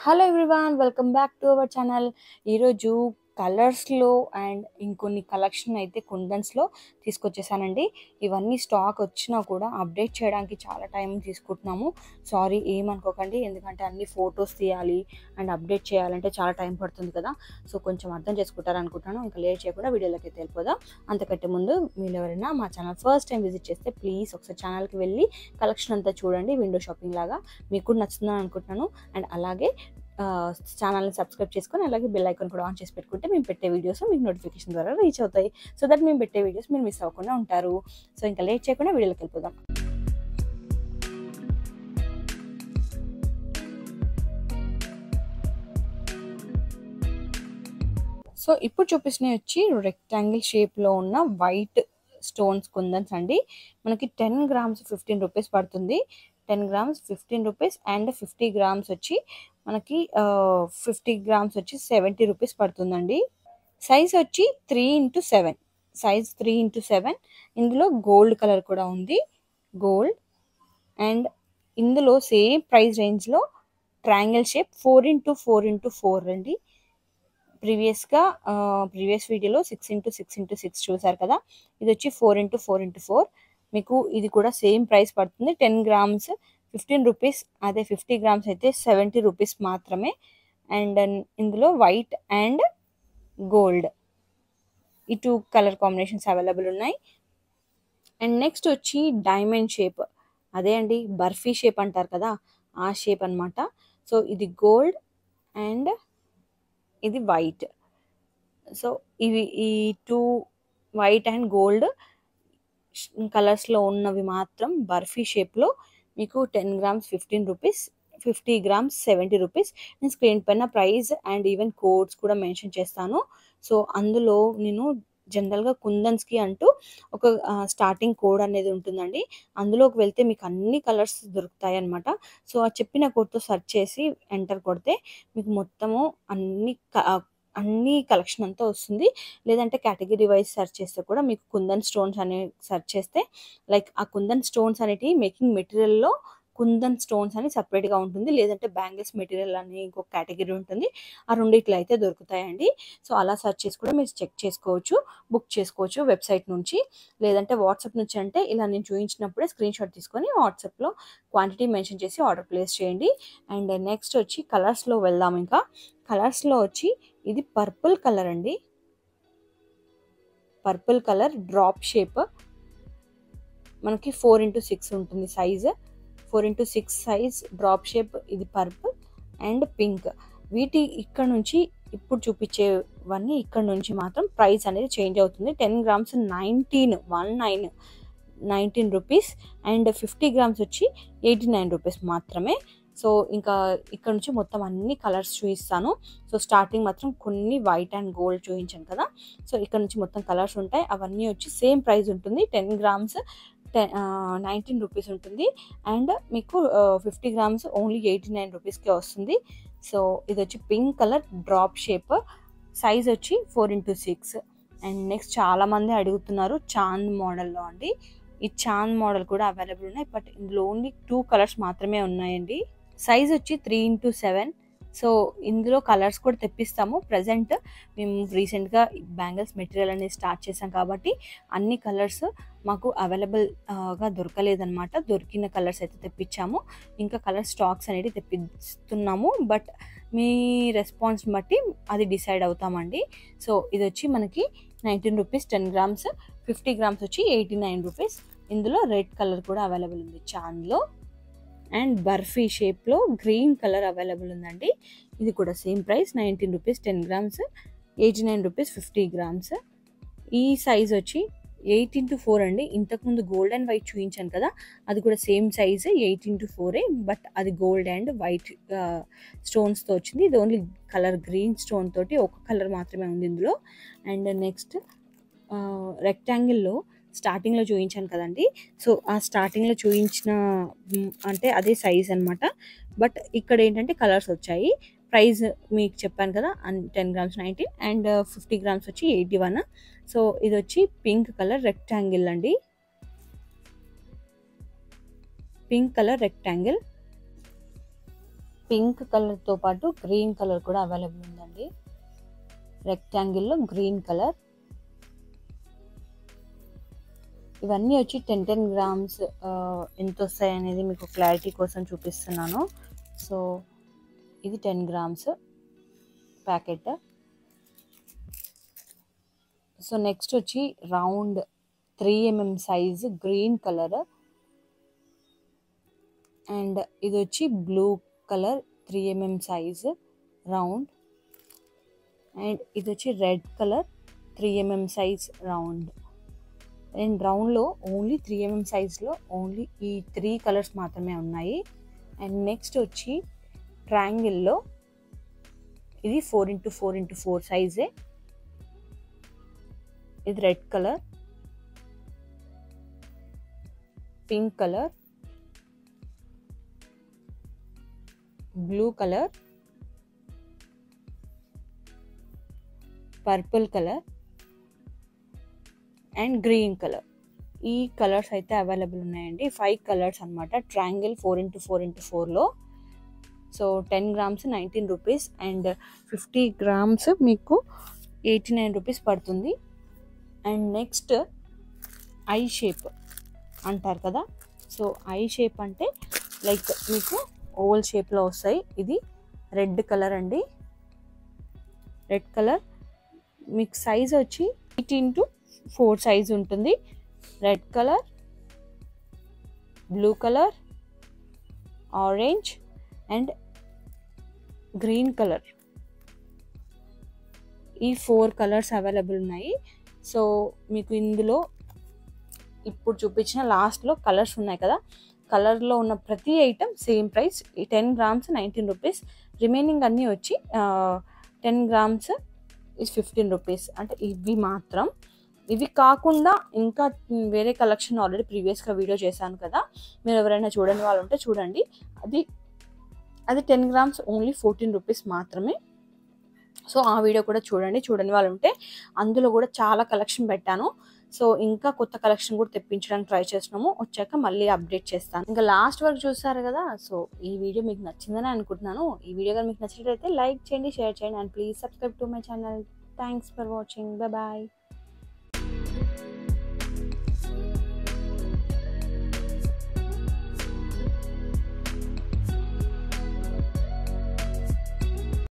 Hello everyone, welcome back to our channel. ఈరోజు కలర్స్లో and ఇంకొన్ని కలెక్షన్ అయితే కుందన్స్లో తీసుకొచ్చేసానండి. ఇవన్నీ స్టాక్ వచ్చినా కూడా అప్డేట్ చేయడానికి చాలా టైం తీసుకుంటున్నాము. సారీ ఏమనుకోకండి, ఎందుకంటే అన్ని ఫొటోస్ తీయాలి అండ్ అప్డేట్ చేయాలంటే చాలా టైం పడుతుంది కదా. సో కొంచెం అర్థం చేసుకుంటారనుకుంటున్నాను. ఇంకా లేట్ చేయకుండా వీడియోలోకి అయితే వెళ్ళిపోదాం. అంతకంటే ముందు మీరు ఎవరైనా మా ఛానల్ ఫస్ట్ టైం విజిట్ చేస్తే ప్లీజ్ ఒకసారి ఛానల్కి వెళ్ళి కలెక్షన్ అంతా చూడండి. విండో షాపింగ్ లాగా మీకు కూడా నచ్చుతుందని అనుకుంటున్నాను. అండ్ అలాగే ఛానల్ని సబ్స్క్రైబ్ చేసుకొని అలాగే బెల్ ఐకాన్ కూడా ఆన్ చేసి పెట్టుకుంటే మేము పెట్టే వీడియోస్ మీకు నోటిఫికేషన్ ద్వారా రీచ్ అవుతాయి. సో దట్ మేము పెట్టే వీడియోస్ మీరు మిస్ అవ్వకుండా ఉంటారు. సో ఇంకా లేట్ చేయకుండా వీడియోలోకి వెళ్ళిపోదాం. సో ఇప్పుడు చూపిస్తున్నవి వచ్చి రెక్టాంగిల్ షేప్లో ఉన్న వైట్ స్టోన్స్ కుందన్స్ అండి. మనకి 10 గ్రామ్స్ 15 రూపీస్ పడుతుంది. 10 గ్రామ్స్ 15 రూపీస్ అండ్ 50 గ్రామ్స్ వచ్చి మనకి 50 గ్రామ్స్ వచ్చి 70 రూపీస్ పడుతుందండి. సైజ్ వచ్చి 3x7, సైజ్ 3x7. ఇందులో గోల్డ్ కలర్ కూడా ఉంది, గోల్డ్. అండ్ ఇందులో సేమ్ ప్రైస్ రేంజ్లో ట్రయాంగిల్ షేప్ 4x4x4 అండి. ప్రీవియస్ వీడియోలో 6x6x6 చూసారు కదా, ఇది వచ్చి 4x4x4. మీకు ఇది కూడా సేమ్ ప్రైస్ పడుతుంది. 10 గ్రామ్స్ 15 రూపీస్, అదే 50 గ్రామ్స్ అయితే 70 రూపీస్ మాత్రమే. అండ్ ఇందులో వైట్ అండ్ గోల్డ్ ఈ 2 కలర్ కాంబినేషన్స్ అవైలబుల్ ఉన్నాయి. అండ్ నెక్స్ట్ వచ్చి డైమండ్ షేప్, అదే అండి బర్ఫీ షేప్ అంటారు కదా, ఆ షేప్ అనమాట. సో ఇది గోల్డ్ అండ్ ఇది వైట్. సో ఇవి ఈ 2 వైట్ అండ్ గోల్డ్ కలర్స్లో ఉన్నవి మాత్రం బర్ఫీ షేప్లో మీకు 10 గ్రామ్స్ 15 రూపీస్, 50 గ్రామ్స్ 70 రూపీస్. నేను స్క్రీన్ పైన ప్రైస్ అండ్ ఈవెన్ కోడ్స్ కూడా మెన్షన్ చేస్తాను. సో అందులో నేను జనరల్గా కుందన్స్కి అంటూ ఒక స్టార్టింగ్ కోడ్ అనేది ఉంటుందండి. అందులోకి వెళ్తే మీకు అన్ని కలర్స్ దొరుకుతాయి అనమాట. సో ఆ చెప్పిన కోడ్తో సెర్చ్ చేసి ఎంటర్ కొడితే మీకు మొత్తము అన్ని కలెక్షన్ అంతా వస్తుంది. లేదంటే కేటగిరీ వైజ్ సెర్చ్ చేస్తే కూడా మీకు కుందన్ స్టోన్స్ అనే సెర్చ్ చేస్తే లైక్ ఆ కుందన్ స్టోన్స్ అనేటివి మేకింగ్ మెటీరియల్లో కుందన్ స్టోన్స్ అని సపరేట్గా ఉంటుంది. లేదంటే బ్యాంగిల్స్ మెటీరియల్ అని ఇంకొక కేటగిరీ ఉంటుంది. ఆ రెండిట్లో అయితే దొరుకుతాయండి. సో అలా సెర్చ్ చేసి కూడా మీరు చెక్ చేసుకోవచ్చు, బుక్ చేసుకోవచ్చు వెబ్సైట్ నుంచి. లేదంటే వాట్సాప్ నుంచి అంటే ఇలా నేను చూపించినప్పుడే స్క్రీన్ షాట్ తీసుకొని వాట్సాప్లో క్వాంటిటీ మెన్షన్ చేసి ఆర్డర్ ప్లేస్ చేయండి. అండ్ నెక్స్ట్ వచ్చి కలర్స్లో వెళ్దాం. ఇంకా కలర్స్లో వచ్చి ఇది పర్పుల్ కలర్ అండి, పర్పుల్ కలర్ డ్రాప్ షేప్. మనకి 4x6 ఉంటుంది size, 4x6 size drop shape. ఇది పర్పుల్ అండ్ పింక్. వీటి ఇక్కడ నుంచి ఇప్పుడు చూపించేవన్నీ ఇక్కడ నుంచి మాత్రం ప్రైస్ అనేది చేంజ్ అవుతుంది. 10 గ్రామ్స్ 19 రూపీస్ అండ్ 50 గ్రామ్స్ వచ్చి 89 రూపీస్ మాత్రమే. సో ఇంకా ఇక్కడ నుంచి మొత్తం అన్ని కలర్స్ చూపిస్తాను. సో స్టార్టింగ్ మాత్రం కొన్ని వైట్ అండ్ గోల్డ్ చూపించాను కదా, సో ఇక్కడ నుంచి మొత్తం కలర్స్ ఉంటాయి. అవన్నీ వచ్చి సేమ్ ప్రైస్ ఉంటుంది. 10 గ్రామ్స్ 19 రూపీస్ ఉంటుంది అండ్ మీకు 50 గ్రామ్స్ ఓన్లీ 89 రూపీస్కే వస్తుంది. సో ఇది వచ్చి pink colour drop shape, size వచ్చి 4x6. అండ్ నెక్స్ట్ చాలామంది అడుగుతున్నారు చాంద్ మోడల్లో అండి. ఈ చాంద్ మోడల్ కూడా అవైలబుల్ ఉన్నాయి, బట్ ఇందులో ఓన్లీ 2 కలర్స్ మాత్రమే ఉన్నాయండి. సైజ్ వచ్చి 3x7. సో ఇందులో కలర్స్ కూడా తెప్పిస్తాము. ప్రజెంట్ మేము రీసెంట్గా బ్యాంగిల్స్ మెటీరియల్ అనేది స్టార్ట్ చేసాం కాబట్టి అన్ని కలర్స్ మాకు అవైలబుల్గా దొరకలేదన్నమాట. దొరికిన కలర్స్ అయితే తెప్పించాము. ఇంకా కలర్ స్టాక్స్ అనేవి తెప్పిస్తున్నాము, బట్ మీ రెస్పాన్స్ని బట్టి అది డిసైడ్ అవుతామండి. సో ఇది వచ్చి మనకి 19 రూపీస్ 10 గ్రామ్స్, 50 గ్రామ్స్ వచ్చి 89 రూపీస్. ఇందులో రెడ్ కలర్ కూడా అవైలబుల్ ఉంది చాంద్లో. అండ్ బర్ఫీ షేప్లో గ్రీన్ కలర్ అవైలబుల్ ఉందండి. ఇది కూడా same price 19 rupees 10 grams, 89 rupees 50 grams. ఈ సైజ్ వచ్చి 8x4 అండి. ఇంతకుముందు గోల్డ్ అండ్ వైట్ చూపించాను కదా, అది కూడా సేమ్ సైజ్ 8x4, బట్ అది గోల్డ్ అండ్ వైట్ స్టోన్స్తో వచ్చింది. ఇది ఓన్లీ కలర్ గ్రీన్ స్టోన్ తోటి ఒక కలర్ మాత్రమే ఉంది ఇందులో. అండ్ నెక్స్ట్ రెక్టాంగిల్లో స్టార్టింగ్లో చూపించాను కదండి, సో ఆ స్టార్టింగ్లో చూపించిన అంటే అదే సైజ్ అనమాట. బట్ ఇక్కడ ఏంటంటే కలర్స్ వచ్చాయి. ప్రైస్ మీకు చెప్పాను కదా, 10 గ్రామ్స్ 19 అండ్ 50 గ్రామ్స్ వచ్చి 81. సో ఇది వచ్చి పింక్ కలర్ రెక్టాంగిల్ అండి, పింక్ కలర్ రెక్టాంగిల్. పింక్ కలర్తో పాటు గ్రీన్ కలర్ కూడా అవైలబుల్ ఉందండి. రెక్టాంగిల్లో గ్రీన్ కలర్. ఇవన్నీ వచ్చి 10 గ్రామ్స్ ఎంత వస్తాయి అనేది మీకు క్లారిటీ కోసం చూపిస్తున్నాను. సో ఇది 10 గ్రామ్స్ ప్యాకెట్. సో నెక్స్ట్ వచ్చి round 3 mm size green colour, and ఇది వచ్చి blue colour 3 mm size round, and ఇది వచ్చి red colour 3 mm size round. And రౌండ్లో ఓన్లీ 3 mm సైజ్లో ఓన్లీ ఈ 3 కలర్స్ మాత్రమే ఉన్నాయి. అండ్ నెక్స్ట్ వచ్చి ట్రయాంగిల్లో ఇది 4x4x4 సైజే. ఇది red colour, pink colour, blue colour, purple colour and green colour. ఈ కలర్స్ అయితే అవైలబుల్ ఉన్నాయండి. 5 కలర్స్ అనమాట. ట్రయాంగిల్ 4x4x4లో. So 10 grams 19 rupees and 50 grams మీకు 89 రూపీస్ పడుతుంది. అండ్ నెక్స్ట్ ఐ షేప్ అంటారు కదా. సో ఐ షేప్ అంటే లైక్ మీకు ఓవల్ షేప్లో వస్తాయి. ఇది రెడ్ కలర్ అండి. రెడ్ కలర్ మీకు సైజ్ వచ్చి 8x4 సైజ్ ఉంటుంది. Red colour, blue colour, orange and green colour. ఈ 4 కలర్స్ అవైలబుల్ ఉన్నాయి. సో మీకు ఇందులో ఇప్పుడు చూపించిన లాస్ట్లో కలర్స్ ఉన్నాయి కదా, కలర్లో ఉన్న ప్రతి item same price. 10 grams 19 rupees. Remaining అన్నీ వచ్చి 10 గ్రామ్స్ ఇస్ 15 రూపీస్. అంటే ఇవి మాత్రం. ఇవి కాకుండా ఇంకా వేరే కలెక్షన్ ఆల్రెడీ ప్రీవియస్గా వీడియో చేశాను కదా, మీరు ఎవరైనా చూడని వాళ్ళు ఉంటే చూడండి. అది 10 గ్రామ్స్ ఓన్లీ 14 రూపీస్ మాత్రమే. సో ఆ వీడియో కూడా చూడని వాళ్ళు ఉంటే. అందులో కూడా చాలా కలెక్షన్ పెట్టాను. సో ఇంకా కొత్త కలెక్షన్ కూడా తెప్పించడానికి ట్రై చేస్తున్నాము. వచ్చాక మళ్ళీ అప్డేట్ చేస్తాను. ఇంకా లాస్ట్ వరకు చూసారు కదా. సో ఈ వీడియో మీకు నచ్చిందని అనుకుంటున్నాను. ఈ వీడియో కానీ మీకు నచ్చినట్లయితే లైక్ చేయండి, షేర్ చేయండి and please subscribe to my channel. Thanks for watching. Bye.